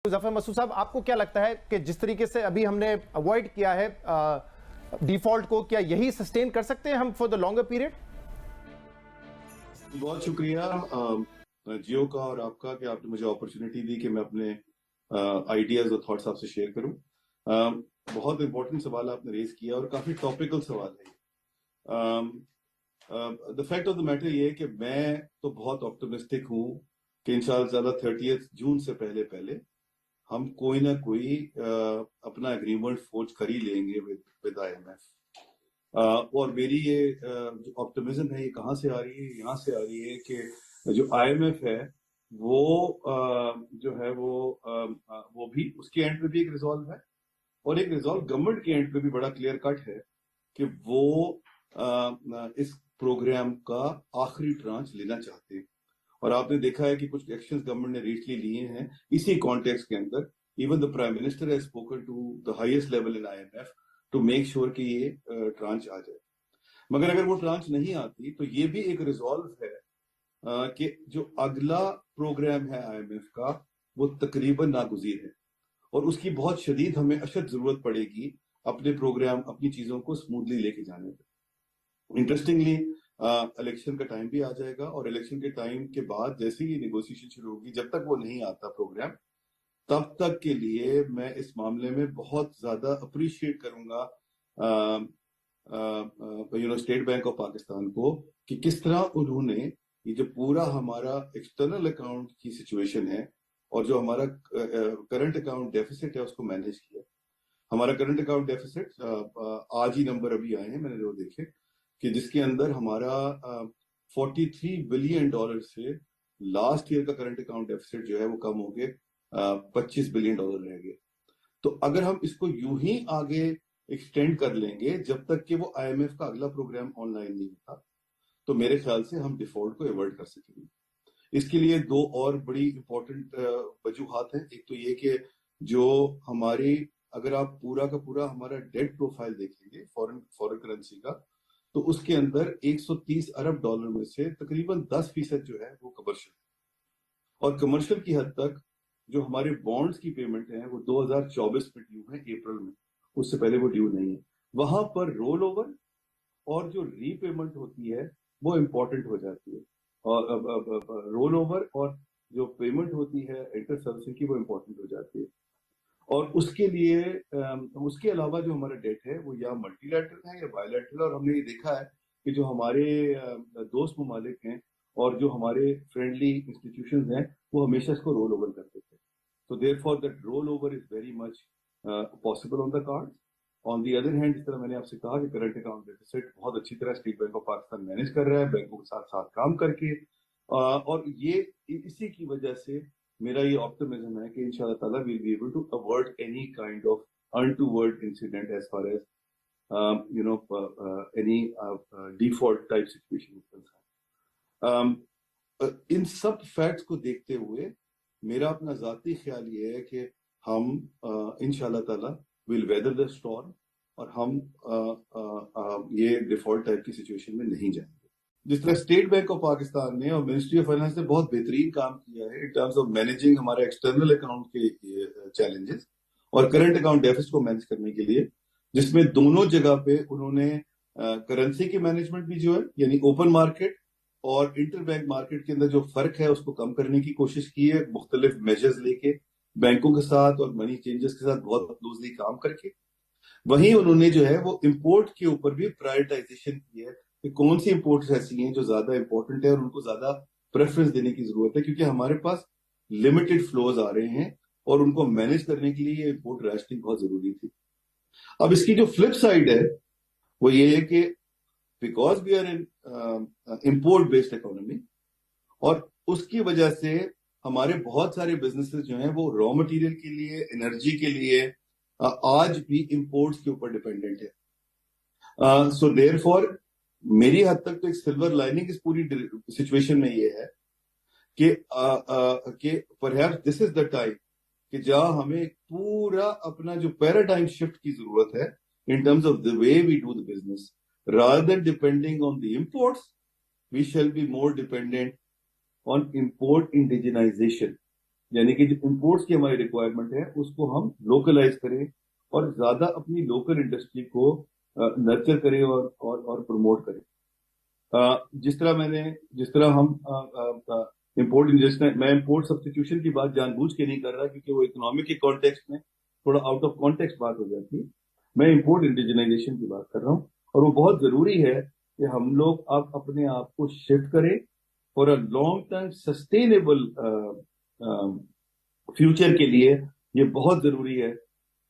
ظفر مسعود صاحب، آپ کو کیا لگتا ہے کہ جس طریقے سے ابھی ہم نے اوائڈ کیا ہے ڈیفالٹ کو، کیا یہی سسٹین کر سکتے ہیں ہم فور دا لانگر پیریڈ؟ بہت شکریہ جیو کا اور آپ کا کہ آپ نے مجھے اپرچونٹی دی کہ میں اپنے آئیڈیاز اور تھاٹس آپ سے شیئر کروں. بہت امپورٹنٹ سوال آپ نے ریز کیا اور کافی ٹاپیکل سوال ہے. The fact of the matter یہ ہے کہ میں تو بہت آپٹمسٹک ہوں کہ انشاءاللہ تعالیٰ 30 جون سے پہلے ہم کوئی نہ کوئی اپنا اگریمنٹ فورج کر ہی لیں گے ود IMF. اور میری یہ جو آپٹمزم ہے یہ کہاں سے آ رہی ہے؟ یہاں سے آ رہی ہے کہ جو IMF ہے وہ جو ہے وہ بھی اس کے اینڈ پہ بھی ایک ریزالو ہے، اور ایک ریزالو گورنمنٹ کے اینڈ پہ بھی بڑا کلیئر کٹ ہے کہ وہ اس پروگرام کا آخری ٹرانچ لینا چاہتے ہیں. اور آپ نے دیکھا ہے کہ کچھ ایکشنز گورنمنٹ نے ریسنٹلی لیے ہیں اسی کانٹیکس کے اندر. Even the prime minister has spoken to the highest level in IMF to make sure کہ یہ ٹرانچ آ جائے. مگر اگر وہ ٹرانچ نہیں آتی تو یہ بھی ایک ریزالو ہے کہ جو اگلا پروگرام ہے IMF کا وہ تقریباً ناگزیر ہے، اور اس کی بہت شدید ہمیں اشد ضرورت پڑے گی اپنے پروگرام، اپنی چیزوں کو اسموتھلی لے کے جانے پہ. انٹرسٹنگلی الیکشن کا ٹائم بھی آ جائے گا، اور الیکشن کے ٹائم کے بعد جیسے ہی نیگوسیشن شروع ہوگی، جب تک وہ نہیں آتا پروگرام، تب تک کے لیے میں اس معاملے میں بہت زیادہ اپریشیٹ کروں گا اسٹیٹ بینک آف پاکستان کو کہ کس طرح انہوں نے یہ جو پورا ہمارا ایکسٹرنل اکاؤنٹ کی سچویشن ہے اور جو ہمارا کرنٹ اکاؤنٹ ڈیفیسٹ ہے اس کو مینیج کیا. ہمارا کرنٹ اکاؤنٹ ڈیفیسٹ آج ہی نمبر ابھی آئے ہیں میں نے جو دیکھے کہ جس کے اندر ہمارا $43 بلین سے لاسٹ ایئر کا کرنٹ اکاؤنٹ ڈیفیسٹ جو ہے وہ کم ہو کے $25 بلین رہ گئے. تو اگر ہم اس کو یوں ہی آگے ایکسٹینڈ کر لیں گے جب تک کہ وہ IMF کا اگلا پروگرام آن لائن نہیں ہوتا، تو میرے خیال سے ہم ڈیفالٹ کو ایوائڈ کر سکیں گے. اس کے لیے دو اور بڑی امپورٹنٹ وجوہات ہیں. ایک تو یہ کہ جو ہماری، اگر آپ پورا کا پورا ہمارا ڈیٹ پروفائل دیکھیں گے فورن کرنسی کا، تو اس کے اندر $130 ارب میں سے تقریباً 10% جو ہے وہ کمرشل ہے، اور کمرشل کی حد تک جو ہمارے بانڈز کی پیمنٹ ہیں وہ 2024 میں ڈیو ہیں، اپریل میں، اس سے پہلے وہ ڈیو نہیں ہے. وہاں پر رول اوور اور جو ری پیمنٹ ہوتی ہے وہ امپورٹنٹ ہو جاتی ہے، اور رول اوور اور جو پیمنٹ ہوتی ہے انٹر سروسنگ کی وہ امپورٹنٹ ہو جاتی ہے. اور اس کے لیے اس کے علاوہ جو ہمارا ڈیٹ ہے وہ یا ملٹی لیٹرل ہے یا بائی لیٹرل. اور ہم نے یہ دیکھا ہے کہ جو ہمارے دوست ممالک ہیں اور جو ہمارے فرینڈلی انسٹیٹیوشنز ہیں وہ ہمیشہ اس کو رول اوور کرتے تھے. تو therefore that roll over is very much possible on the card. On the other hand, جس طرح میں نے آپ سے کہا کہ کرنٹ اکاؤنٹ ڈیفیسٹ بہت اچھی طرح state bank of Pakistan manage کر رہا ہے بینکوں کے ساتھ ساتھ کام کر کے، اور یہ اسی کی وجہ سے میرا یہ آپٹمزم ہے کہ انشاءاللہ تعالیٰ we'll be able to avoid any kind of untoward incident as far as any default type situation is concerned. In sub facts کو دیکھتے ہوئے میرا اپنا ذاتی خیال یہ ہے کہ ہم انشاءاللہ تعالیٰ will weather the storm اور ہم یہ ڈیفالٹ ٹائپ کی سچویشن میں نہیں جائیں گے. جس طرح اسٹیٹ بینک آف پاکستان نے اور منسٹری آف فائنانس نے بہت بہترین کام کیا ہے ان ٹرمز آف مینیجنگ ہمارے ایکسٹرنل اکاؤنٹ کے چیلنجز اور کرنٹ اکاؤنٹ ڈیفیسٹ کو مینیج کرنے کے لیے، جس میں دونوں جگہ پہ انہوں نے کرنسی کی مینجمنٹ بھی جو ہے یعنی اوپن مارکیٹ اور انٹر بینک مارکیٹ کے اندر جو فرق ہے اس کو کم کرنے کی کوشش کی ہے، مختلف میجرز لے کے بینکوں کے ساتھ اور منی چینجز کے ساتھ بہت کلوزلی کام کر کے. وہیں انہوں نے جو ہے وہ امپورٹ کے اوپر بھی پرائرٹائزیشن کی ہے کہ کون سی امپورٹس ایسی ہیں جو زیادہ امپورٹنٹ ہے اور ان کو زیادہ پریفرنس دینے کی ضرورت ہے، کیونکہ ہمارے پاس لمیٹڈ فلوز آ رہے ہیں اور ان کو مینیج کرنے کے لیے امپورٹ ریشننگ بہت ضروری تھی. اب اس کی جو فلپ سائڈ ہے وہ یہ ہے کہ because we are in import based economy, اور اس کی وجہ سے ہمارے بہت سارے بزنسز جو ہیں وہ را مٹیریل کے لیے، انرجی کے لیے آج بھی امپورٹس کے اوپر ڈیپینڈنٹ ہے. سو دیر فور میری حد تک تو ایک سلور لائننگ اس پوری سچویشن میں یہ ہے کہ perhaps this is the time کہ جہاں ہمیں پورا اپنا جو پیراڈائم شفٹ کی ضرورت ہے in terms of the way we do the business. rather than depending on the imports, we shall be more dependent on import indigenization. یعنی کہ جو امپورٹس کی ہماری ریکوائرمنٹ ہے اس کو ہم لوکلائز کریں اور زیادہ اپنی لوکل انڈسٹری کو نرچر کریں اور پروموٹ کریں. جس طرح ہم امپورٹ انڈسٹری، میں امپورٹ سبسٹیٹیوشن کی بات جان بوجھ کے نہیں کر رہا کیونکہ وہ اکنامک کے کانٹیکسٹ میں تھوڑا آؤٹ آف کانٹیکسٹ بات ہو جاتی ہے. میں امپورٹ انڈیجنائزیشن کی بات کر رہا ہوں اور وہ بہت ضروری ہے کہ ہم لوگ اب اپنے آپ کو شفٹ کریں for a long term sustainable future کے لیے. یہ بہت ضروری ہے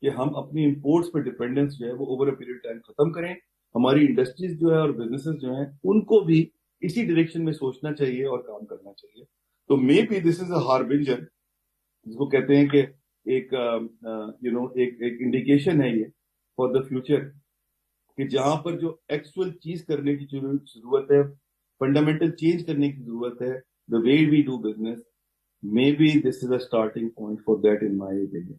کہ ہم اپنی امپورٹس پہ ڈپینڈنس جو ہے وہ اوور اے پیریڈ ٹائم ختم کریں. ہماری انڈسٹریز جو ہے اور بزنسز جو ہیں ان کو بھی اسی ڈائریکشن میں سوچنا چاہیے اور کام کرنا چاہیے. تو مے بی دس از اے ہاربنجر، جس کو کہتے ہیں کہ ایک ایک انڈیکیشن ہے یہ فار دا فیوچر، کہ جہاں پر جو ایکچوئل چیز کرنے کی ضرورت ہے، فنڈامنٹل چینج کرنے کی ضرورت ہے، the way we do business, may be this is a starting point for that in my opinion.